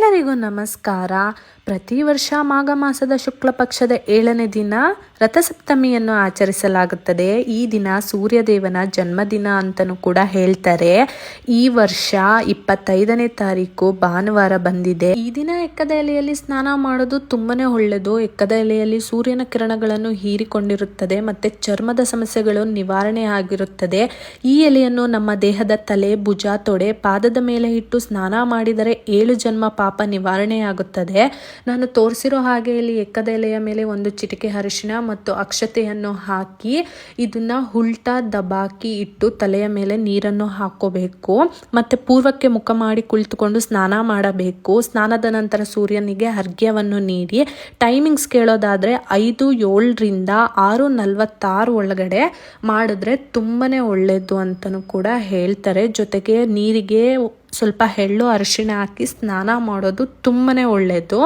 ಎಲ್ಲರಿಗೂ ನಮಸ್ಕಾರ. ಪ್ರತಿ ವರ್ಷ ಮಾಘ ಮಾಸದ ಶುಕ್ಲ ಪಕ್ಷದ 7ನೇ ದಿನ ರಥಸಪ್ತಮಿಯನ್ನು ಆಚರಿಸಲಾಗುತ್ತದೆ. ಈ ದಿನ ಸೂರ್ಯದೇವನ ಜನ್ಮದಿನ ಅಂತಲೂ ಕೂಡ ಹೇಳ್ತಾರೆ. ಈ ವರ್ಷ 25ನೇ ತಾರೀಕು ಭಾನುವಾರ ಬಂದಿದೆ. ಈ ದಿನ ಎಕ್ಕದ ಎಲೆಯಲ್ಲಿ ಸ್ನಾನ ಮಾಡೋದು ತುಂಬಾನೇ ಒಳ್ಳೆಯದು. ಎಕ್ಕದ ಎಲೆಯಲ್ಲಿ ಸೂರ್ಯನ ಕಿರಣಗಳನ್ನು ಹೀರಿಕೊಂಡಿರುತ್ತದೆ ಮತ್ತೆ ಚರ್ಮದ ಸಮಸ್ಯೆಗಳು ನಿವಾರಣೆ ಆಗಿರುತ್ತದೆ. ಈ ಎಲೆಯನ್ನು ನಮ್ಮ ದೇಹದ ತಲೆ, ಭುಜ, ತೊಡೆ, ಪಾದದ ಮೇಲೆ ಇಟ್ಟು ಸ್ನಾನ ಮಾಡಿದರೆ 7 ಜನ್ಮ ಪಾಪ ನಿವಾರಣೆಯಾಗುತ್ತದೆ. ನಾನು ತೋರಿಸಿರೋ ಹಾಗೆ ಇಲ್ಲಿ ಎಕ್ಕದ ಎಲೆಯ ಮೇಲೆ ಒಂದು ಚಿಟಿಕೆ ಅರಿಶಿನ ಮತ್ತು ಅಕ್ಷತೆಯನ್ನು ಹಾಕಿ ಇದನ್ನ ಉಲ್ಟಾ ದಬಾಕಿ ಇಟ್ಟು ತಲೆಯ ಮೇಲೆ ನೀರನ್ನು ಹಾಕೋಬೇಕು. ಮತ್ತೆ ಪೂರ್ವಕ್ಕೆ ಮುಖ ಮಾಡಿ ಕುಳಿತುಕೊಂಡು ಸ್ನಾನ ಮಾಡಬೇಕು. ಸ್ನಾನದ ನಂತರ ಸೂರ್ಯನಿಗೆ ಅರ್ಘ್ಯವನ್ನು ನೀಡಿ ಟೈಮಿಂಗ್ಸ್ ಕೇಳೋದಾದ್ರೆ 5:07 6:46 ಒಳಗಡೆ ಮಾಡಿದ್ರೆ ತುಂಬಾನೇ ಒಳ್ಳೆಯದು ಅಂತಲೂ ಕೂಡ ಹೇಳ್ತಾರೆ. ಜೊತೆಗೆ ನೀರಿಗೆ ಸ್ವಲ್ಪ ಎಳ್ಳು ಅರಿಶಿಣ ಹಾಕಿ ಸ್ನಾನ ಮಾಡೋದು ತುಂಬಾನೇ ಒಳ್ಳೆಯದು.